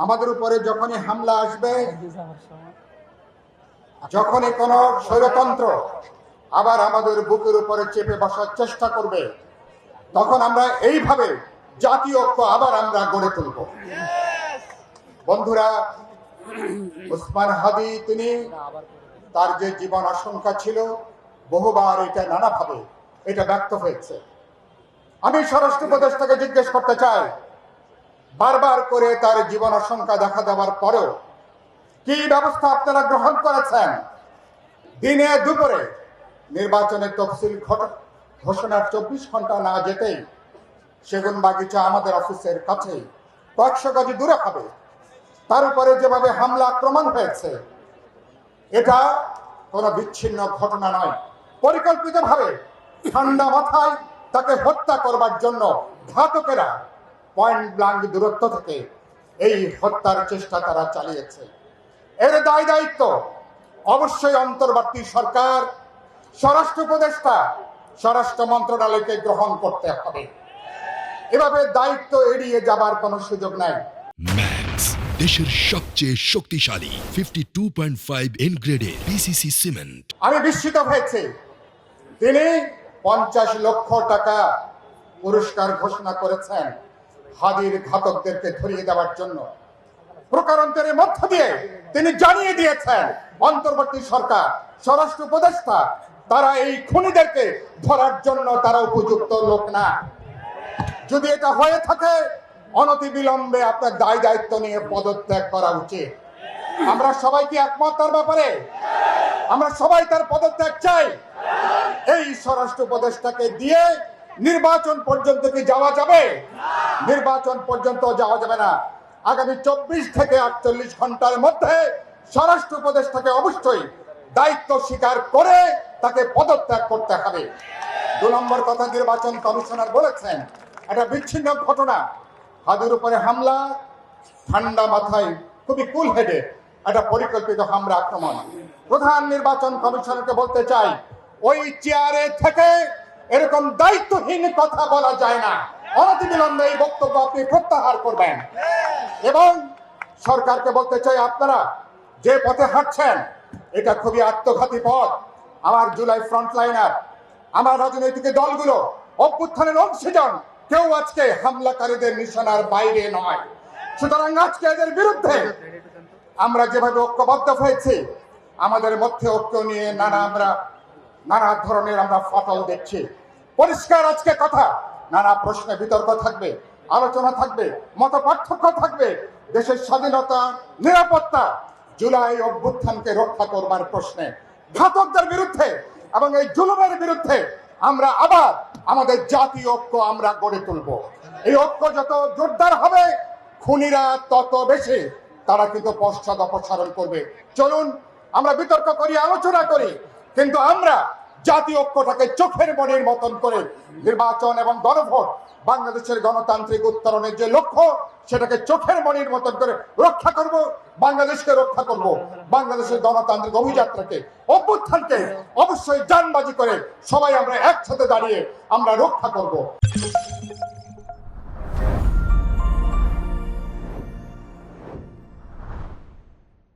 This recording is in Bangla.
আমাদের উপরে যখনই হামলা আসবে, যখনই কোনো স্বৈরতন্ত্র আবার আমাদের বুকের উপরে চেপে বসার চেষ্টা করবে, তখন আমরা এইভাবে জাতীয় ঐক্য আবার আমরা গড়ে তুলব। বন্ধুরা, ওসমান হাদি তিনি তার যে জীবন আশঙ্কা ছিল, বহুবার এটা নানাভাবে এটা ব্যক্ত হয়েছে। আমি স্বরাষ্ট্র উপদেষ্টাকে জিজ্ঞেস করতে চাই, বারবার করে তার জীবন আশঙ্কা দেখা দেওয়ার পরেও কি ব্যবস্থা আপনারা গ্রহণ করেছেন? দিনে দুপুরে নির্বাচনের তফসিল ঘোষণার 24 ঘন্টা না যেতেই সেগুন বাগিচা আমাদের অফিসের কাছেই কয়েকশো গজ দূরে হবে, তার উপরে যেভাবে হামলা আক্রমণ হয়েছে, এটা কোনো বিচ্ছিন্ন ঘটনা নয়। পরিকল্পিতভাবে ঠান্ডা মাথায় তাকে হত্যা করবার জন্য ঘাতকেরা পয়েন্ট ব্ল্যাঙ্ক দূরত্ব থেকে এই হত্যার চেষ্টা তারা চালিয়েছে। এর দায় দায়িত্ব অবশ্যই অন্তর্বর্তী সরকার, স্বরাষ্ট্র উপদেষ্টা, স্বরাষ্ট্র মন্ত্রণালয়কে গ্রহণ করতে হবে। এভাবে দায়িত্ব এড়িয়ে যাবার কোনো সুযোগ নাই। ম্যাক্স, দেশের সবচেয়ে শক্তিশালী 52.5 এন গ্রেডের পিসিসি সিমেন্ট। আমি বিস্মিত হয়েছি, তিনি 50 লক্ষ টাকা পুরস্কার ঘোষণা করেছেন হাদির ঘাতকদেরকে ধরিয়ে দেওয়ার জন্য। প্রকারান্তরের মধ্য দিয়ে তিনি জানিয়ে দিয়েছেন অন্তর্বর্তী সরকার, স্বরাষ্ট্র উপদেষ্টা তারা এই খুনিদেরকে ধরার জন্য তারা উপযুক্ত লোক না। যদি এটা হয়ে থাকে, অনতিবিলম্বে আপনার দায় দায়িত্ব নিয়ে পদত্যাগ করা উচিত। আমরা সবাই কি একমত তার ব্যাপারে? আমরা সবাই তার পদত্যাগ চাই। এই স্বরাষ্ট্র উপদেষ্টাকে দিয়ে নির্বাচন পর্যন্ত কি যাওয়া যাবে? নির্বাচন পর্যন্ত যাওয়া যাবে না। আগামী 24 থেকে 48 ঘন্টার মধ্যে স্বরাষ্ট্র উপদেষ্টাকে অবশ্যই দায়িত্ব স্বীকার করে তাকে পদত্যাগ করতে হবে। 2 নম্বর কথা, নির্বাচন কমিশনার বলেছেন এটা বিচ্ছিন্ন ঘটনা। হাদির উপরে হামলা ঠান্ডা মাথায়, খুবই কুল হেডে একটা পরিকল্পিত হামলা আক্রমণ। প্রধান নির্বাচন কমিশনারকে বলতে চাই, ওই চেয়ারে থেকে এরকম দায়িত্বহীন কথা বলা যায় না। অনতিবিলম্বে এই বক্তব্য আপনি প্রত্যাহার করবেন। এবং সরকারকে বলতে চাই, আপনারা যে পথে হাঁটছেন এটা খুবই আত্মঘাতী পথ। আমার জুলাই ফ্রন্টলাইনার, আমার রাজনৈতিক দলগুলো, অভ্যুত্থানের অংশীজন কেউ আজকে হামলাকারীদের নিশানার বাইরে নয়। সুতরাং আজকে এদের বিরুদ্ধে আমরা যেভাবে ঐক্যবদ্ধ হয়েছি, আমাদের মধ্যে ঐক্য নিয়ে নানা ধরনের আমরা ফাটল দেখছি। পরিষ্কার আজকে কথা, নানা প্রশ্নে বিতর্ক থাকবে, আলোচনা থাকবে, মত পার্থক্য থাকবে। দেশের স্বাধীনতা, নিরাপত্তা, জুলাই অভ্যুত্থানকে রক্ষা করবার প্রশ্নে ঘাতকদের বিরুদ্ধে এবং এই জুলুমের বিরুদ্ধে আমরা আবার আমাদের জাতীয় ঐক্য আমরা গড়ে তুলব। এই ঐক্য যত জোরদার হবে, খুনিরা তত বেশি তারা কিন্তু পশ্চাৎ অপসারণ করবে। চলুন আমরা বিতর্ক করি, আলোচনা করি, কিন্তু আমরা জাতীয় ঐক্যটাকে চোখের মণির মতন করে নির্বাচন এবং গণভোট, বাংলাদেশের গণতান্ত্রিক উত্তরণের যে লক্ষ্য, সেটাকে চোখের মণির মতন করে রক্ষা করব। বাংলাদেশকে রক্ষা করব, বাংলাদেশের গণতান্ত্রিক অভিযাত্রাকে, অভ্যুত্থানকে অবশ্যই জানবাজি করে সবাই আমরা একসাথে দাঁড়িয়ে আমরা রক্ষা করব।